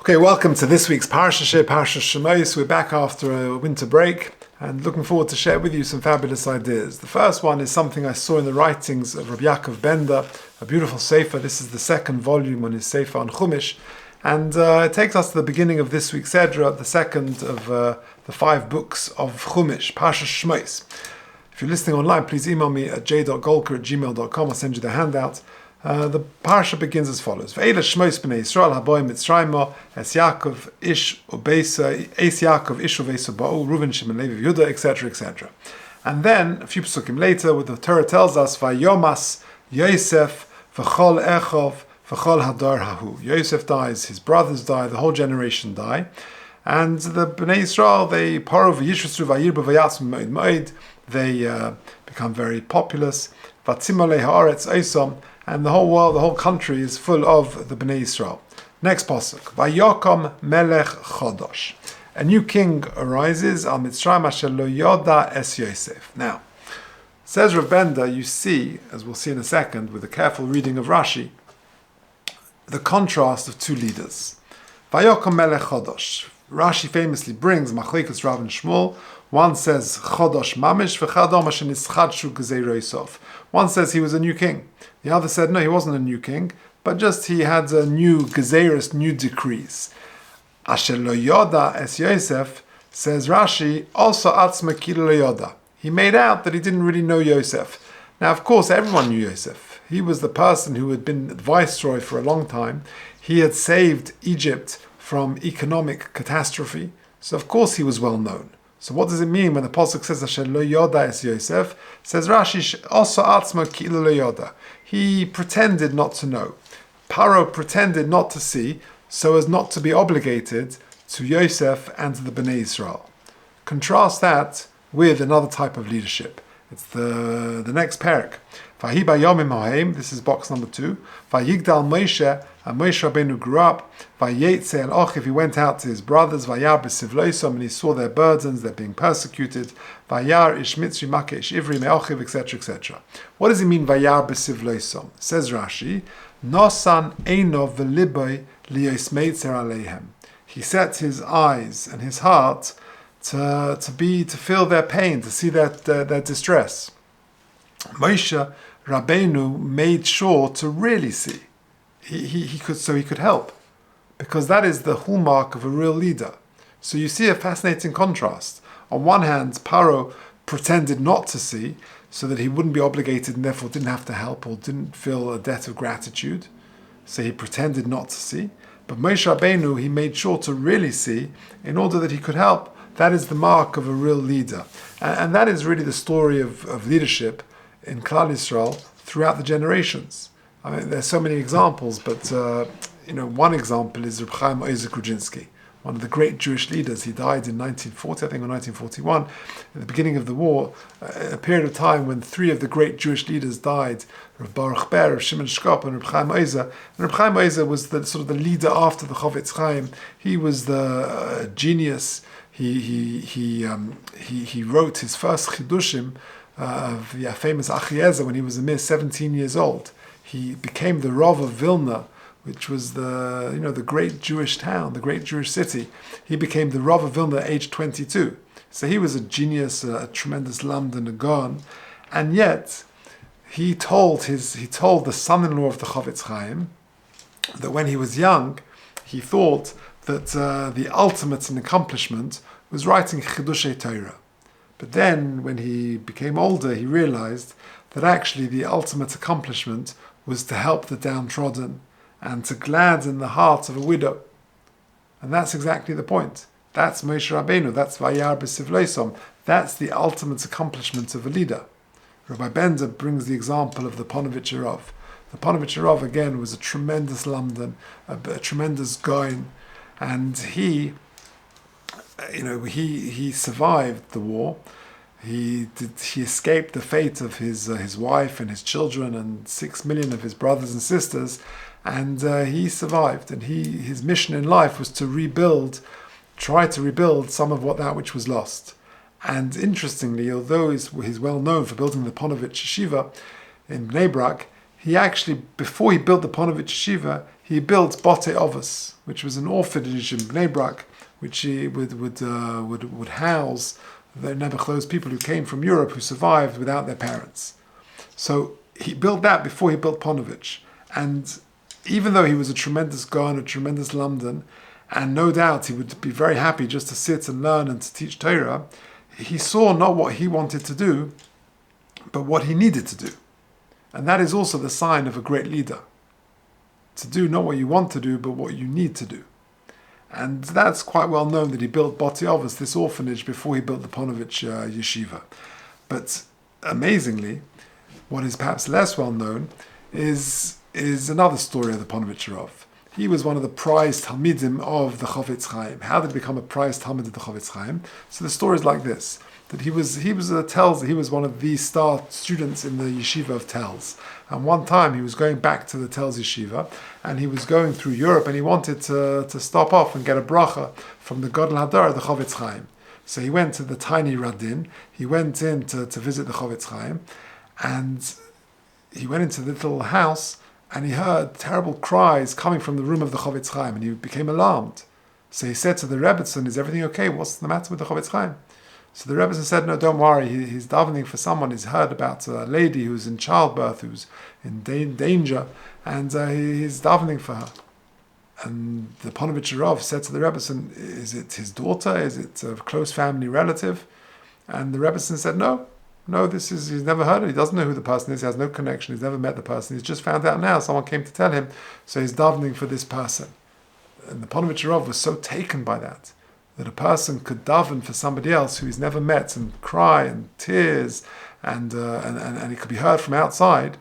Okay, welcome to this week's Parsha, Parsha Shemos. We're back after a winter break and looking forward to share with you some fabulous ideas. The first one is something I saw in the writings of Rabbi Bender, a beautiful sefer. This is the second volume on his sefer on Chumash, and it takes us to the beginning of this week's Sedra, the second of the 5 books of Chumash, Parsha Shemos. If you're listening online, please email me at j.golker@gmail.com. I'll send you the handout. The parsha begins as follows: Ve'ela Shemos b'nei Yisrael haboim Mitzrayma es Yaakov ish ubeisa es Yaakov ish ubeisa ba'u Reuven Shimon Levi Yehuda, etc., etc. And then a few psukim later, what the Torah tells us: Vayomas Yosef v'chol echov v'chol hadar hahu. Yosef dies, his brothers die, the whole generation die, and the Bnei Yisrael, they paro v'yishvutzu v'yirbu v'yatzmu moed moed. They become very populous. Vatzimolei haaretz osom. And the whole world, the whole country is full of the Bnei Yisrael. Next pasuk: Vayokom melech chodosh. A new king arises. Al Mitzrayim asher lo yoda es Yosef. Now, says Rav Bender, you see, as we'll see in a second, with a careful reading of Rashi, the contrast of two leaders. Vayokom melech chodosh. Rashi famously brings Machlekes Rav and Shmuel. One says chodosh mamish v'chadom asher nischadshu gezeiro Yosef. One says he was a new king. The other said, no, he wasn't a new king, but just he had a new gezeirus, new decrees. Asher lo yoda es Yosef, says Rashi, also atzma kilo lo yoda. He made out that he didn't really know Yosef. Now, of course, everyone knew Yosef. He was the person who had been viceroy for a long time. He had saved Egypt from economic catastrophe. So, of course, he was well known. So what does it mean when the pasuk says Asher lo yoda es Yosef? Says Rashi, also atzma kilo lo yoda. He pretended not to know. Paro pretended not to see, so as not to be obligated to Yosef and to the Bnei Israel. Contrast that with another type of leadership. It's the next parak. Vahi bayomim ha'im, this is box number 2. Vayigdal Moshe, and Moshe Rabbeinu grew up. Vayetze el Ochiv, he went out to his brothers. Vayar b'sivloisom, and he saw their burdens, they're being persecuted. Vayar ish mitzri make ish ivri me'ochiv, etc., etc. What does he mean, Vayar b'sivloisom? Says Rashi, Nosan einov v'liboy liyos meitzer aleihem. He set his eyes and his heart to feel their pain, to see their distress. Moshe Rabbeinu made sure to really see. He could help, because that is the hallmark of a real leader. So you see a fascinating contrast. On one hand, Paro pretended not to see, so that he wouldn't be obligated and therefore didn't have to help or didn't feel a debt of gratitude. So he pretended not to see. But Moshe Rabbeinu, he made sure to really see in order that he could help. That is the mark of a real leader. And that is really the story of leadership in Klal Yisrael throughout the generations. I mean, there's so many examples, but one example is Reb Chaim Ozer Kruczynski, one of the great Jewish leaders. He died in 1940, I think, or 1941, at the beginning of the war, a period of time when 3 of the great Jewish leaders died: Reb Baruch Ber, Reb Shimon Shkop, and Reb Chaim Ozer. And Reb Chaim Ozer was the sort of the leader after the Chofetz Chaim. He was the genius. He wrote his first chidushim of the famous Achiezer when he was a mere 17 years old. He became the Rav of Vilna, which was the great Jewish town, the great Jewish city. He became the Rav of Vilna at age 22. So he was a genius, a tremendous lamd and a gaon, and yet he told the son-in-law of the Chofetz Chaim that when he was young, he thought that the ultimate in accomplishment was writing Chidushei Torah. But then, when he became older, he realized that actually the ultimate accomplishment was to help the downtrodden and to gladden the heart of a widow. And that's exactly the point. That's Moshe Rabbeinu, that's Vayar b'sivloisom. That's the ultimate accomplishment of a leader. Rabbi Bender brings the example of the Ponevezher Rav. The Ponevezher Rav, again, was a tremendous lamdan, a tremendous gaon, and he survived the war. He escaped the fate of his wife and his children and 6 million of his brothers and sisters, and he survived. And his mission in life was to try to rebuild some of that which was lost. And interestingly, although he's well known for building the Ponevezher Yeshiva in Bnei Brak, he actually, before he built the Ponevezh Yeshiva, he built Bote Ovos, which was an orphanage in Bnei Brak, which he would house those people who came from Europe who survived without their parents. So he built that before he built Ponevezh. And even though he was a tremendous Gaon, a tremendous Lamdan, and no doubt he would be very happy just to sit and learn and to teach Torah, he saw not what he wanted to do, but what he needed to do. And that is also the sign of a great leader. To do not what you want to do, but what you need to do. And that's quite well known that he built Bote Ovos, this orphanage, before he built the Ponevezh Yeshiva. But amazingly, what is perhaps less well known is another story of the Ponevezh Rav. He was one of the prized Talmidim of the Chofetz Chaim. How did he become a prized Talmid of the Chofetz Chaim? So the story is like this: that he was one of the star students in the yeshiva of Telz. And one time he was going back to the Telz yeshiva, and he was going through Europe, and he wanted to stop off and get a bracha from the Gadol Hadar, the Chofetz Chaim. So he went to the tiny Radin. He went in to visit the Chofetz Chaim, and he went into the little house, and he heard terrible cries coming from the room of the Chofetz Chaim, and he became alarmed. So he said to the Rebbetzin, "Is everything okay? What's the matter with the Chofetz Chaim?" So the Rebbetzin said, "No, don't worry. He's davening for someone. He's heard about a lady who's in childbirth, who's in danger, and he's davening for her." And the Ponevezh Rav said to the Rebbetzin, "Is it his daughter? Is it a close family relative?" And the Rebbetzin said, No, he's never heard of it. He doesn't know who the person is. He has no connection. He's never met the person. He's just found out now. Someone came to tell him. So he's davening for this person." And the Ponevezh Rav was so taken by that a person could daven for somebody else who he's never met and cry and tears and it could be heard from outside,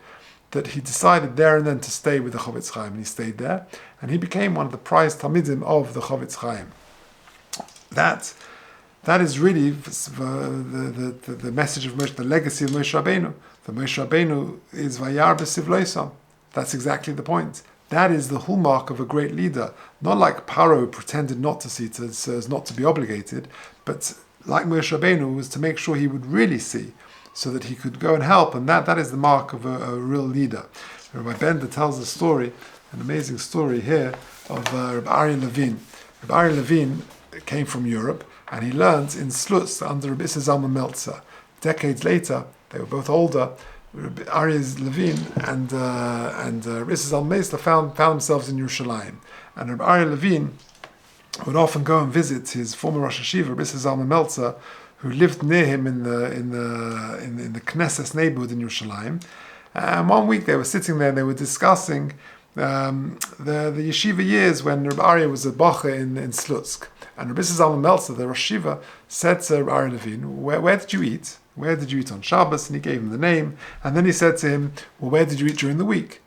that he decided there and then to stay with the Chofetz Chaim, and he stayed there, and he became one of the prized Talmidim of the Chofetz Chaim. That is really the message of Moshe, the legacy of Moshe Rabbeinu. The Moshe Rabbeinu is Vayar b'Sivloisam. That's exactly the point. That is the hallmark of a great leader. Not like Paro, who pretended not to see so as not to be obligated, but like Moshe Rabbeinu, was to make sure he would really see, so that he could go and help. And that is the mark of a real leader. Rabbi Bender tells a story, an amazing story here, of Rabbi Aryeh Levin. Rabbi Aryeh Levin came from Europe, and he learned in Slutsk under Rabbi Zalman Meltzer. Decades later, they were both older. Rabbi Aryeh Levin and Rabbi Zalman Meltzer found themselves in Yerushalayim, and Rabbi Aryeh Levin would often go and visit his former Rosh Hashiva, Rabbi Zalman Meltzer, who lived near him in the Knesset neighborhood in Yerushalayim. And one week they were sitting there and they were discussing the yeshiva years when Rabbi Aryeh was a bacher in Slutsk. And Rabbi Zalman Meltzer, the Rosh Hashiva, said to Rabbi Aryeh Levin, where did you eat? Where did you eat on Shabbos? And he gave him the name. And then he said to him, well, where did you eat during the week?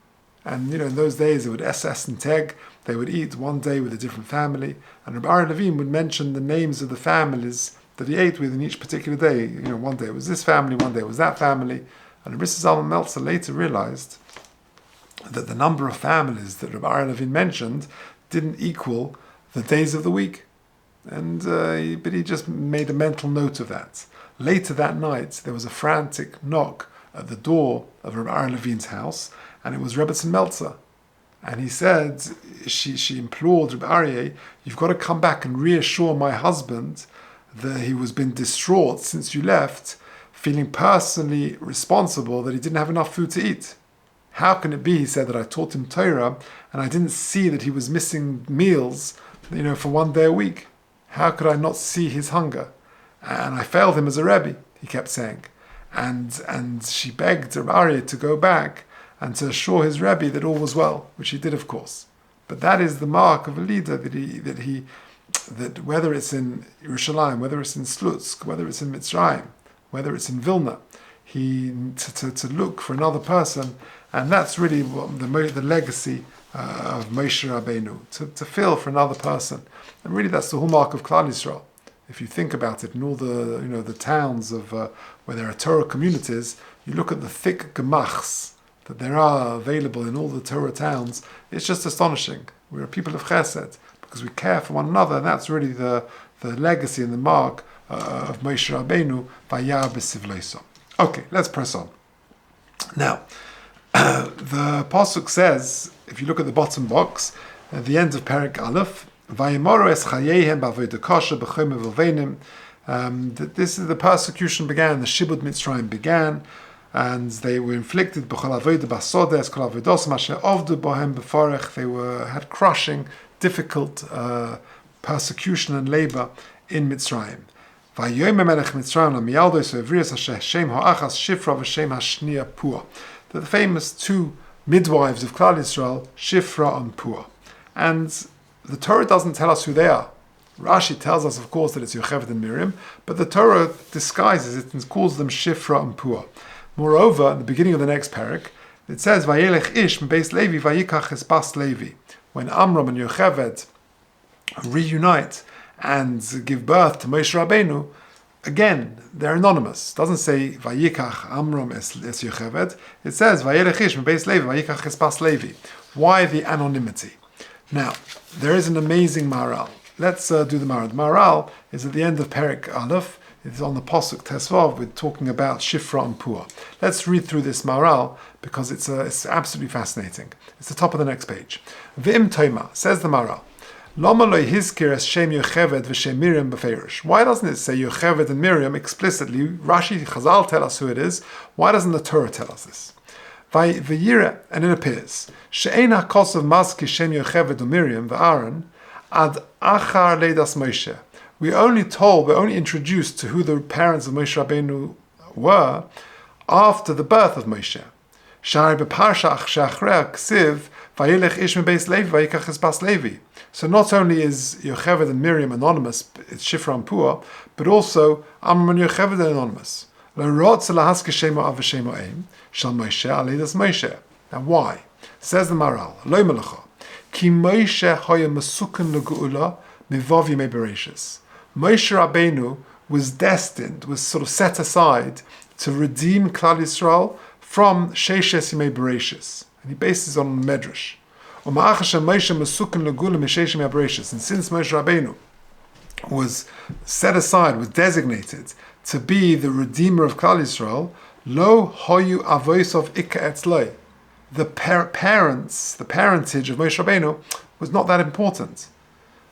And in those days, they would SS and Teg. They would eat one day with a different family. And Rabbi Aryeh Levin would mention the names of the families that he ate with in each particular day. One day it was this family, one day it was that family. And Rabbi Zalman Meltzer later realized that the number of families that Rabbi Aryeh Levin mentioned didn't equal the days of the week. But he just made a mental note of that. Later that night, there was a frantic knock at the door of Rabbi Aryeh Levin's house, and it was Rebbetzin Meltzer. And he said, she implored Rabbi Aryeh, "You've got to come back and reassure my husband that he was been distraught since you left, feeling personally responsible that he didn't have enough food to eat. How can it be," he said, "that I taught him Torah and I didn't see that he was missing meals, for one day a week? How could I not see his hunger? And I failed him as a Rebbe," he kept saying. And she begged Rabbi Aryeh to go back and to assure his Rebbe that all was well, which he did, of course. But that is the mark of a leader, that whether it's in Yerushalayim, whether it's in Slutsk, whether it's in Mitzrayim, whether it's in Vilna, to look for another person, and that's really the legacy of Moshe Rabbeinu, to feel for another person. And really that's the hallmark of Klal Yisrael. If you think about it, in all the towns of where there are Torah communities, you look at the thick gemachs that there are available in all the Torah towns, it's just astonishing. We're a people of chesed, because we care for one another, and that's really the legacy and the mark of Moshe Rabbeinu, Vayar b'Sivloisam. Okay, let's press on. Now, The pasuk says, if you look at the bottom box, at the end of Perek Aleph, "Vayemoru es chayehem b'avodah kasha b'chomer v'lvenim." This is the persecution began. The Shibud Mitzrayim began, and they were inflicted b'chol avodah basodes kol avodos asher ovdu bohem b'forech. They had crushing, difficult persecution and labor in Mitzrayim. Vayomer melech Mitzrayim lamiyaldos v'evrius asher shem ha'achas shifra v'shem ha'shniya pua. The famous two midwives of Klal Yisrael, Shifra and Pua. And the Torah doesn't tell us who they are. Rashi tells us, of course, that it's Yocheved and Miriam, but the Torah disguises it and calls them Shifra and Pua. Moreover, in the beginning of the next parak, it says, Vayelech ish m'beis Levi vayikach es bas Levi. When Amram and Yocheved reunite and give birth to Moshe Rabbeinu, again, they're anonymous. It doesn't say Vayikach Amram es Yocheved. It says Vayelech ish m'beis Levi vayikach es bas Levi. Why the anonymity? Now, there is an amazing Maharal. Let's do the Maharal. The Maharal is at the end of Perek Aleph. It's on the Pasuk Tesvav. We're talking about Shifra and Pua. Let's read through this Maharal because it's absolutely fascinating. It's the top of the next page. V'im Toima, says the Maharal, Lama lo hizkir es Shem Yocheved v'Shem Miriam b'feirish. Why doesn't it say Yocheved and Miriam explicitly? Rashi, Chazal tell us who it is. Why doesn't the Torah tell us this? V'yira, and it appears, she'ein ha'kosav mazki Shem Yocheved and Miriam v'Aaron ad achar leidas Moshe. We're only introduced to who the parents of Moshe Rabbeinu were after the birth of Moshe. Shari b'Parsha she'achrei ksiv vayelech ish m'beis Levi vayikach es bas Levi. So not only is Yocheved and Miriam anonymous, it's Shifra and Pua, but also Amram and Yocheved are anonymous. Now why? Says the Maharal, Lo melacha, ki Moshe hoya mesuken legeula mivav yemei bereishis. Moshe Rabbeinu was destined, was sort of set aside to redeem Klal Yisrael from Sheishes Yemei Bereishis. And he bases it on the Medrash. And since Moshe Rabbeinu was set aside, was designated to be the redeemer of Klal Yisrael, lo hoyu avois of ikka etzloi. The parentage of Moshe Rabbeinu was not that important.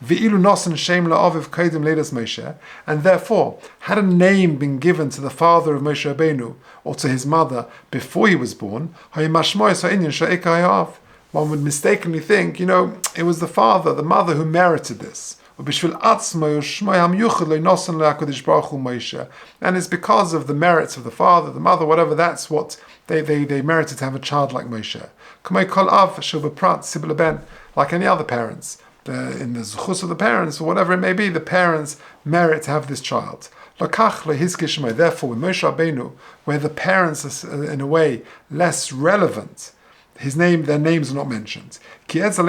V'ilu nosen shem la'aviv kodim leidas Moshe, and therefore, had a name been given to the father of Moshe Rabbeinu or to his mother before he was born, one would mistakenly think, it was the father, the mother who merited this. And it's because of the merits of the father, the mother, whatever, that's what they merited to have a child like Moshe. Like any other parents. In the zuchus of the parents, or whatever it may be, the parents merit to have this child. Therefore, with Moshe Rabbeinu, where the parents are in a way less relevant, their names are not mentioned. It's not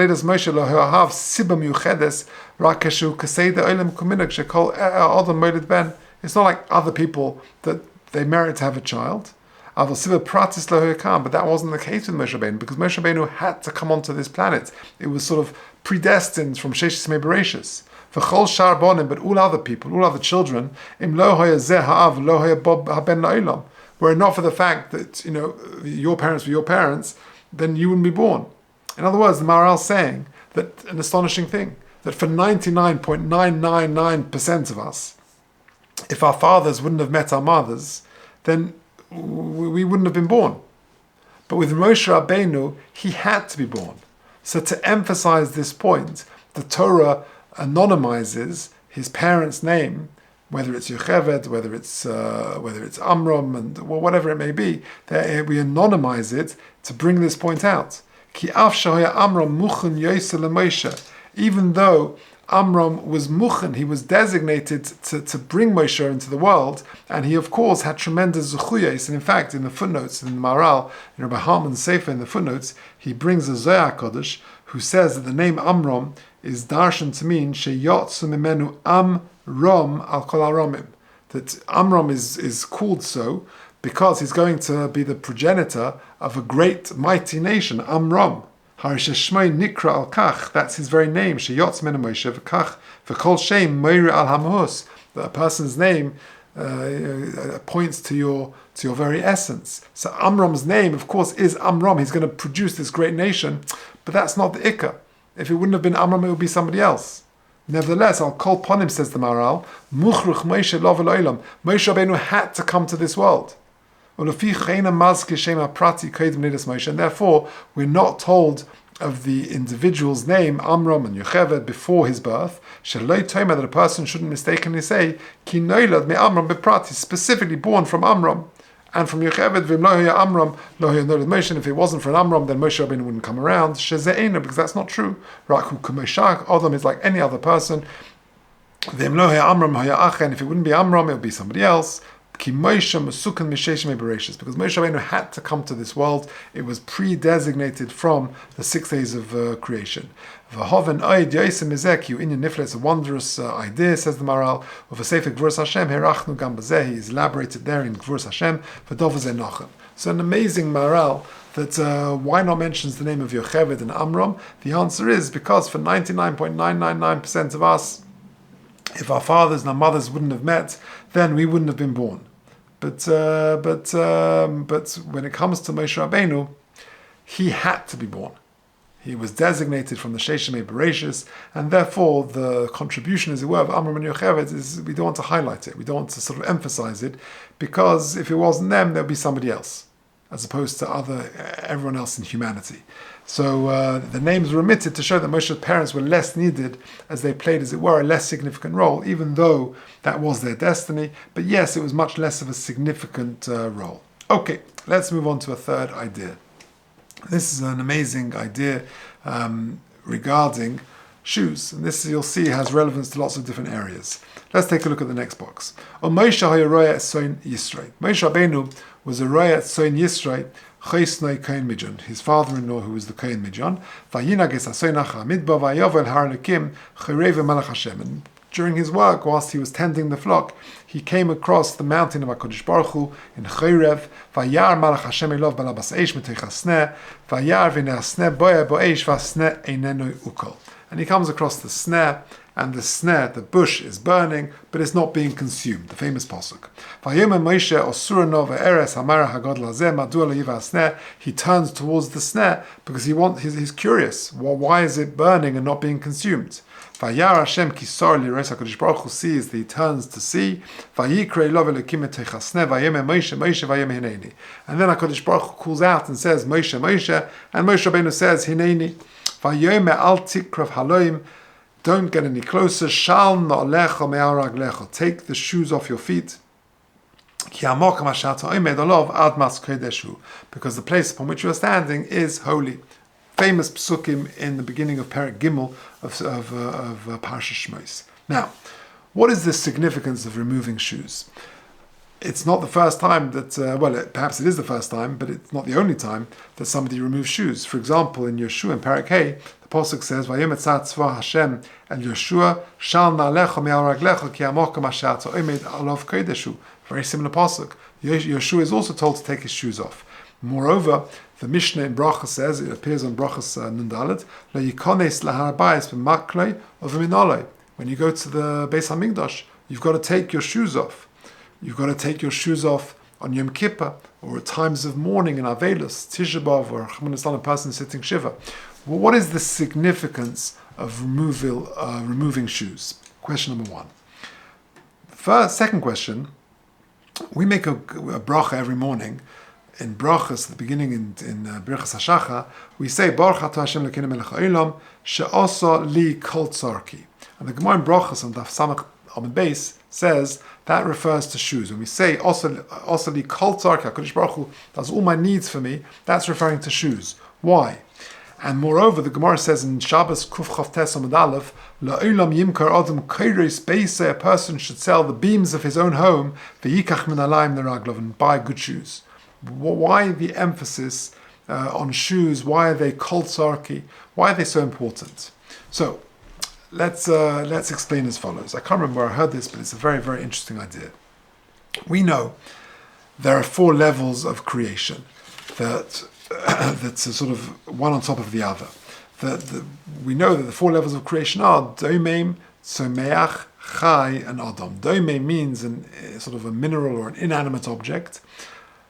like other people that they merit to have a child. But that wasn't the case with Moshe Rabbeinu, because Moshe Rabbeinu had to come onto this planet. It was sort of predestined from Sheishes Yemei Bereishis. V'chol shar bonim, but all other people, all other children, im lo hoya zeh ha'av, lo hoya bob haben la'olam, were it not for the fact that, your parents were your parents, then you wouldn't be born. In other words, the Maharal is saying that an astonishing thing, that for 99.999% of us, if our fathers wouldn't have met our mothers, then we wouldn't have been born. But with Moshe Rabbeinu, he had to be born. So to emphasize this point, the Torah anonymizes his parents' name, whether it's Yocheved, whether it's Amram, and whatever it may be. We anonymize it to bring this point out. Ki af shehoya Amram muchen yosel Moshe. Even though Amram was muchen, he was designated to bring Moshe into the world, and he of course had tremendous zuchuyos. And in fact, in the footnotes, in the Maharal, in Rabbi Harman's Sefer, in the footnotes, he brings a Zohar Kodesh who says that the name Amram is darshan to mean sheyotzu mimenu Amram al kol aramim. That Amram is called so because he's going to be the progenitor of a great, mighty nation, Amram. Harishashmei nikra al kach, that's his very name. Sheyotz menu Moshe v'kach v'kol shem meiri al hamahus. That a person's name points to your very essence. So Amram's name, of course, is Amram. He's going to produce this great nation, but that's not the Ikka. If it wouldn't have been Amram, it would be somebody else. Nevertheless, Al Kol Ponim, says the Maharal, Muchruch Moshe Lo V'Lo Olam. Moshe Rabbeinu had to come to this world. And therefore, we're not told of the individual's name, Amram and Yocheved, before his birth. That a person shouldn't mistakenly say, Ki noilad me Amram beprati, specifically born from Amram. And from Yocheved, Vim lo hoya Amram, lo hoya noilad Moshe. And if it wasn't for an Amram, then Moshe Rabbeinu wouldn't come around. Sheze'ena, because that's not true. Raku kumeshak, Adam is like any other person. Vim lo hoya Amram, hoya achen. If it wouldn't be Amram, it would be somebody else. Because Moshe Rabbeinu had to come to this world. It was pre-designated from the 6 days of creation. It's a wondrous idea, says the Maharal, of a Sefer Gvurus Hashem. He is elaborated there in Gvurus Hashem. So an amazing Maharal that why not mentions the name of Yocheved and Amram? The answer is because for 99.999% of us, if our fathers and our mothers wouldn't have met, then we wouldn't have been born. But when it comes to Moshe Rabbeinu, he had to be born. He was designated from the Sheshimei Bereshis, and therefore the contribution, as it were, of Amram and Yocheved is, we don't want to highlight it. We don't want to sort of emphasize it, because if it wasn't them, there'd be somebody else, as opposed to everyone else in humanity. So the names were omitted to show that Moshe's parents were less needed, as they played, as it were, a less significant role, even though that was their destiny. But yes, it was much less of a significant role. Okay, let's move on to a third idea. This is an amazing idea regarding shoes, and this, you'll see, has relevance to lots of different areas. Let's take a look at the next box. Moshe Rabbeinu was a roya at Soin Yisrei, his father-in-law, who was the Kohen Midjan. And during his work, whilst he was tending the flock, he came across the mountain of HaKadosh Baruch Hu in Chorev. Vayar Malach Hashem Elov balabas eish mitech hasneh, vayar v'nei hasneh boya bo'eish v'hasneh einenu ukol. And he comes across the snare, and the snare, the bush, is burning, but it's not being consumed. The famous pasuk. He turns towards the snare because he's curious. Well, why is it burning and not being consumed? HaKadosh Baruch Hu sees that he turns to see. And then HaKadosh Baruch Hu calls out and says, Moshe, Moshe, and Moshe Rabbeinu says, Hineni. Don't get any closer. Take the shoes off your feet. Because the place upon which you are standing is holy. Famous psukim in the beginning of Perek Gimel of Parsha Shemos. Now, what is the significance of removing shoes? It's not the first time that, perhaps it is the first time, but it's not the only time that somebody removes shoes. For example, in Yeshua, in Perek Hey, the Pasuk says, Vayemetzah tzva Hashem el Yeshua, shal na'alecha me'al raglecha ki hamokem asher ta'omed alav kodeshu. Very similar Pasuk. Yeshua is also told to take his shoes off. Moreover, the Mishnah in Bracha says, it appears on Brachas Nundalet, La yikones lahar bayis b'maklei of minolei. When you go to the Beis HaMikdash, you've got to take your shoes off. You've got to take your shoes off on Yom Kippur, or at times of mourning in Avelos, Tisha B'Av, or a person sitting Shiva. Well, what is the significance of removing shoes? Question number one. Second question, we make a bracha every morning. In brachas, the beginning in Birchas HaShacha, we say, Baruch Atah Hashem Elokeinu melech ha'olam, she'asa li kol tzarki. And the Gemara in brachas on Daf Samach Amud Beis says that refers to shoes. When we say Osa li kol tzarki, HaKadosh Baruch Hu does all my needs for me, that's referring to shoes. Why? And moreover, the Gemara says in Shabbos Kuf Chav Tes Amud Aleph, La'olam yimkar adam kairos beise, a person should sell the beams of his own home, v'yikach min alayim neraglov, and buy good shoes. Why the emphasis on shoes? Why are they kol tzarki? Why are they so important? So, let's explain as follows. I can't remember where I heard this, but it's a very, very interesting idea. We know there are 4 levels of creation that's a sort of one on top of the other. We know that the 4 levels of creation are Domeim, Someach, Chai and Adam. Doime means sort of a mineral or an inanimate object.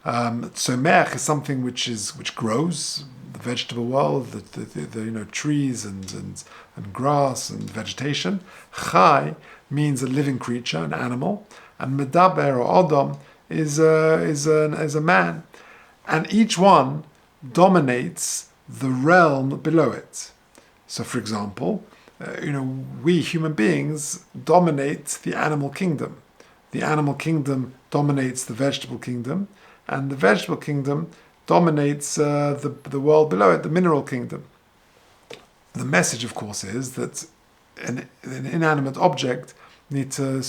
Tzomech is something which grows, the vegetable world, the trees and grass and vegetation. Chai means a living creature, an animal, and Medaber or Adam is a man, and each one dominates the realm below it. So, for example, we human beings dominate the animal kingdom. The animal kingdom dominates the vegetable kingdom, and the vegetable kingdom dominates the world below it, the mineral kingdom. The message, of course, is that an inanimate object need to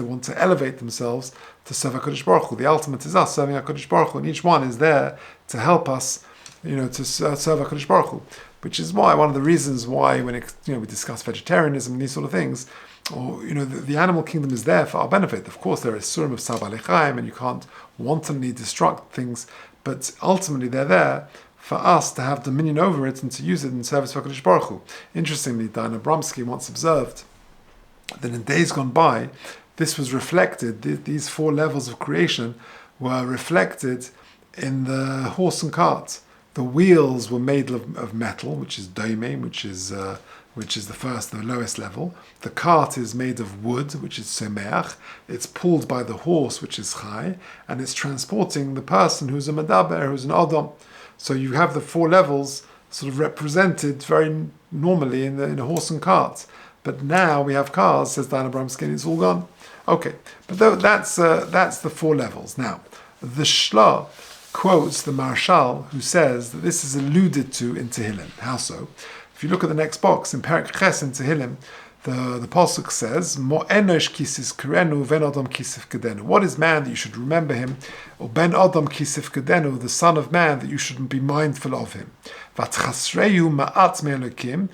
want to elevate themselves to serve HaKadosh Baruch Hu. The ultimate is us serving HaKadosh Baruch Hu, and each one is there to help us, to serve HaKadosh Baruch Hu. Which is why one of the reasons why when we discuss vegetarianism and these sort of things, or the animal kingdom is there for our benefit. Of course, there is surim of Tzar Baalei Chayim, and you can't wantonly destruct things, but ultimately they're there for us to have dominion over it and to use it in service of HaKadosh Baruch Hu. Interestingly, Diana Bromsky once observed that in days gone by, this was reflected, these 4 levels of creation were reflected in the horse and cart. The wheels were made of metal, which is doime, which is the lowest level. The cart is made of wood, which is semeach. It's pulled by the horse, which is chai, and it's transporting the person who's a medaber, who's an adam. So you have the 4 levels sort of represented very normally in a horse and cart. But now we have cars, says Diana Bromsky, it's all gone. Okay, but that's the 4 levels. Now, the Shla quotes the Marshal, who says that this is alluded to in Tehillim. How so? If you look at the next box, in Perek Ches in Tehillim, the Pasuk says, Mo enosh kisif kerenu, ven adam kisif kedenu. What is man that you should remember him? Or ben adam kisif kedenu, the son of man, that you should be mindful of him. Vatchasreyu ma'at me'elokim,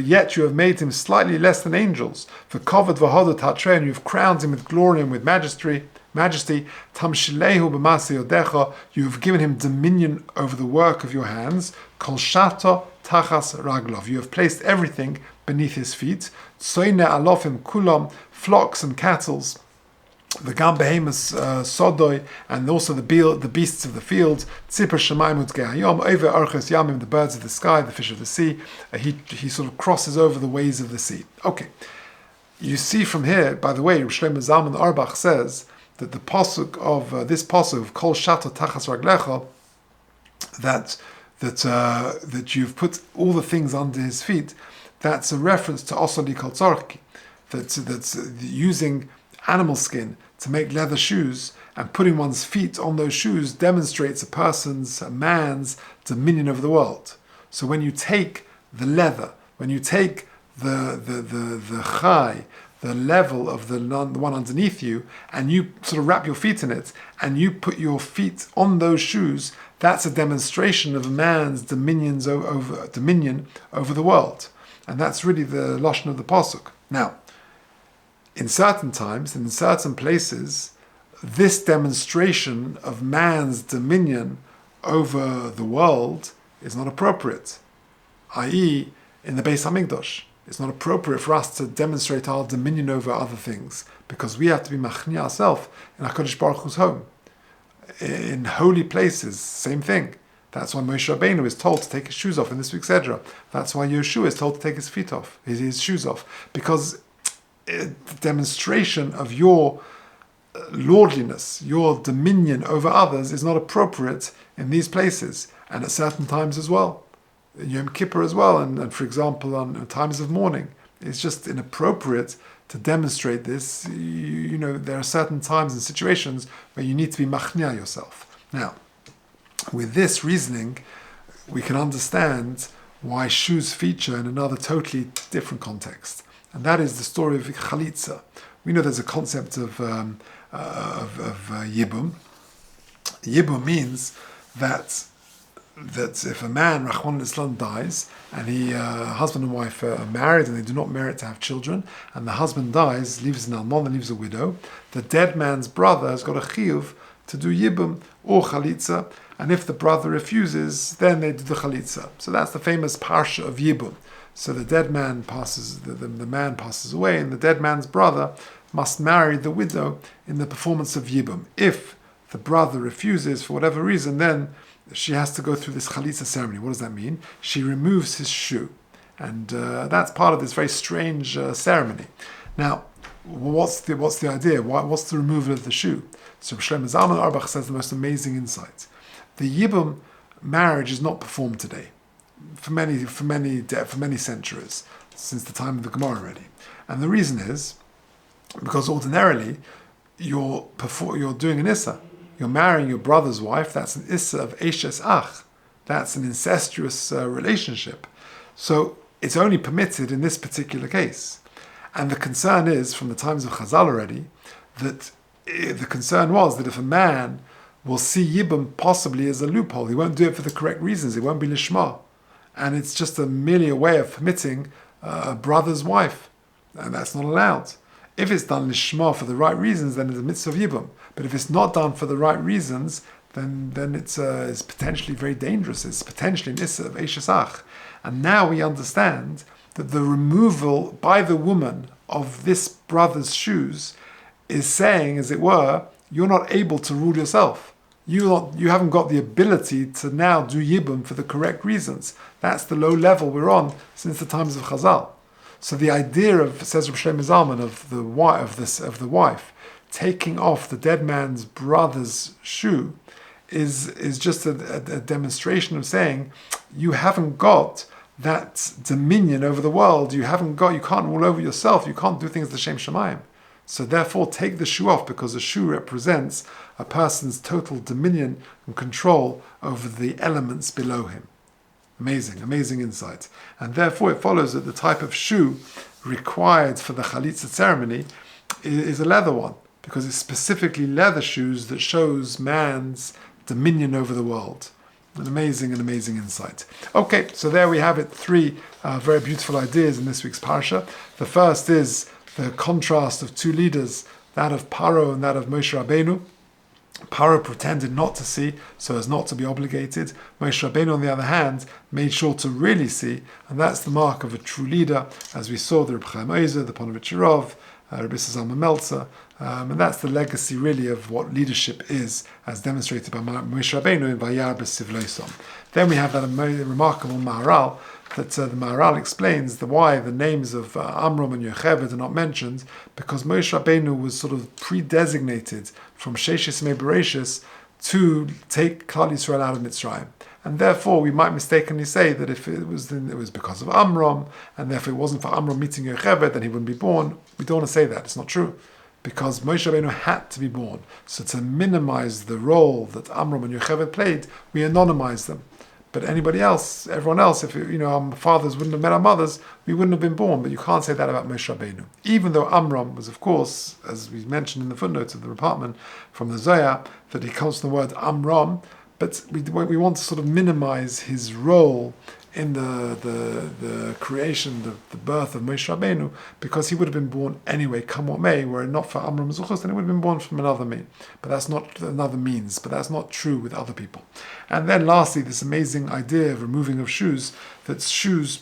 yet you have made him slightly less than angels. V'kovod v'hodot ha'trei, and you have crowned him with glory and with majesty. Tamshilehu b'masei yodecha, you have given him dominion over the work of your hands. Kol shato tachas raglov, you have placed everything beneath his feet. Tsoine alofim kulam, flocks and cattle. The gam behemoths sodoi, and also the beasts of the field. Tzipor shamayim utgehayom, over arches yamim, the birds of the sky, the fish of the sea. He sort of crosses over the ways of the sea. Okay, you see from here, by the way, Shlomo Zalman Auerbach says that the pasuk of this pasuk of Kol Shato Tachas Raglecha, that you've put all the things under his feet, that's a reference to Osoli Kol Tzorki, that's using animal skin to make leather shoes, and putting one's feet on those shoes demonstrates a man's dominion over the world. So when you take the leather, when you take the chai, the level of the one underneath you, and you sort of wrap your feet in it, and you put your feet on those shoes, that's a demonstration of a man's dominion over the world. And that's really the lashon of the pasuk. Now, in certain times and in certain places, this demonstration of man's dominion over the world is not appropriate, i.e., in the Beis Hamikdash. It's not appropriate for us to demonstrate our dominion over other things, because we have to be machnia ourselves in HaKadosh Baruch Hu's home. In holy places, same thing. That's why Moshe Rabbeinu is told to take his shoes off in this week's Edra. That's why Yeshua is told to take his feet off, his shoes off, because the demonstration of your lordliness, your dominion over others is not appropriate in these places, and at certain times as well. Yom Kippur as well, and for example on times of mourning. It's just inappropriate to demonstrate this. There are certain times and situations where you need to be machnia yourself. Now, with this reasoning, we can understand why shoes feature in another totally different context, and that is the story of chalitza. We know there's a concept of yibum. Yibum means that if a man, Rachman Islam, dies, and husband and wife are married and they do not merit to have children, and the husband dies, leaves an almon, leaves a widow, the dead man's brother has got a chiyuv to do yibum or chalitza, and if the brother refuses, then they do the chalitza. So that's the famous Parsha of yibum. So the dead man passes, the man passes away, and the dead man's brother must marry the widow in the performance of Yibum. If the brother refuses for whatever reason, then she has to go through this chalitza ceremony. What does that mean? She removes his shoe. And that's part of this very strange ceremony. Now, what's the idea? What's the removal of the shoe? So Shlomo Zalman Auerbach says the most amazing insight. The Yibum marriage is not performed today for many centuries, since the time of the Gemara already. And the reason is because ordinarily you're doing an issa. You're marrying your brother's wife. That's an issa of eshes ach. That's an incestuous relationship. So it's only permitted in this particular case. And the concern is, from the times of Chazal already, that the concern was that if a man will see Yibum possibly as a loophole, he won't do it for the correct reasons, it won't be lishma. And it's just merely a way of permitting a brother's wife. And that's not allowed. If it's done lishma for the right reasons, then it's a mitzvah of Yibum. But if it's not done for the right reasons, then it's potentially very dangerous. It's potentially an issa of eshes ach. And now we understand that the removal by the woman of this brother's shoes is saying, as it were, you're not able to rule yourself. You haven't got the ability to now do Yibum for the correct reasons. That's the low level we're on since the times of Chazal. So the idea of, says Rabbi Shlomo Zalman, of the wife taking off the dead man's brother's shoe is just a demonstration of saying you haven't got that dominion over the world. You can't rule over yourself. You can't do things l'shem shamayim. So therefore, take the shoe off, because the shoe represents a person's total dominion and control over the elements below him. Amazing insight. And therefore, it follows that the type of shoe required for the chalitza ceremony is a leather one, because it's specifically leather shoes that shows man's dominion over the world. An amazing insight. Okay, so there we have it. 3 very beautiful ideas in this week's Parsha. The first is the contrast of 2 leaders, that of Paro and that of Moshe Rabbeinu. Paro pretended not to see, so as not to be obligated. Moshe Rabbeinu, on the other hand, made sure to really see, and that's the mark of a true leader, as we saw the Reb Chaim Ozer, the Ponevezher Rov, Rabbi Zalman Meltzer, and that's the legacy really of what leadership is, as demonstrated by Moshe Rabbeinu in Vayar B'Sivlosom. Then we have that remarkable Maharal, that the Maharal explains why the names of Amram and Yocheved are not mentioned, because Moshe Rabbeinu was sort of pre-designated from Sheshes Mei Bereshis to take Klal Yisrael out of Mitzrayim. And therefore, we might mistakenly say that if it was because of Amram, and therefore it wasn't for Amram meeting Yocheved, then he wouldn't be born. We don't want to say that. It's not true. Because Moshe Rabbeinu had to be born. So to minimize the role that Amram and Yocheved played, we anonymize them. But everyone else, if our fathers wouldn't have met our mothers, we wouldn't have been born. But you can't say that about Moshe Rabbeinu. Even though Amram was, of course, as we mentioned in the footnotes of the Department from the Zohar, that he comes from the word Amram, but we want to sort of minimize his role in the creation, the birth of Moshe Rabbeinu, because he would have been born anyway, come what may. Were it not for Amram Zuchos, then he would have been born from another means. But that's not another means. But that's not true with other people. And then lastly, this amazing idea of removing of shoes. That Moshe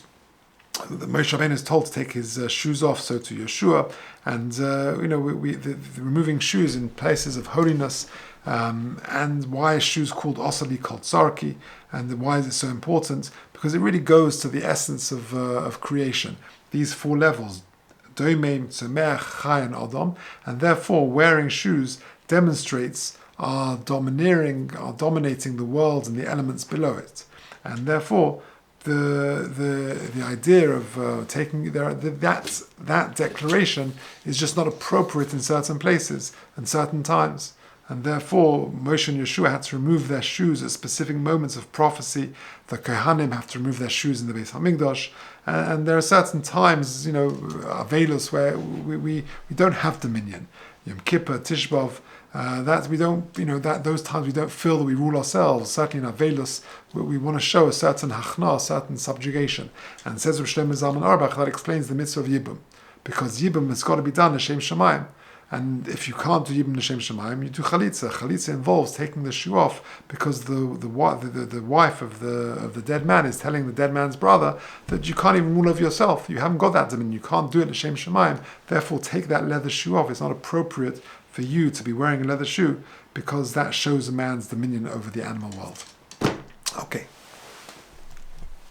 Rabbeinu is told to take his shoes off, so to Yeshua, and the removing shoes in places of holiness. And why are shoes called Osali, called Sarki, and why is it so important? Because it really goes to the essence of creation. These 4 levels, Doimeim, Tzomeach, Chai, and Adam, and therefore wearing shoes demonstrates our dominating the world and the elements below it, and therefore the idea of taking that declaration is just not appropriate in certain places and certain times. And therefore, Moshe and Yeshua had to remove their shoes at specific moments of prophecy. The Kohanim have to remove their shoes in the Beis HaMikdash. And there are certain times, Avelos, where we don't have dominion. Yom Kippur, Tisha B'Av, that we don't, those times we don't feel that we rule ourselves. Certainly in Avelos, we want to show a certain hachna, a certain subjugation. And says Rav Shlomo Zalman Auerbach, that explains the mitzvah of Yibum. Because Yibum has got to be done Hashem Shamayim. And if you can't do Yibum L'Shem Shemayim, you do Chalitza. Chalitza involves taking the shoe off because the wife of the dead man is telling the dead man's brother that you can't even rule over yourself. You haven't got that dominion. You can't do it L'Shem Shemayim. Therefore, take that leather shoe off. It's not appropriate for you to be wearing a leather shoe because that shows a man's dominion over the animal world. Okay.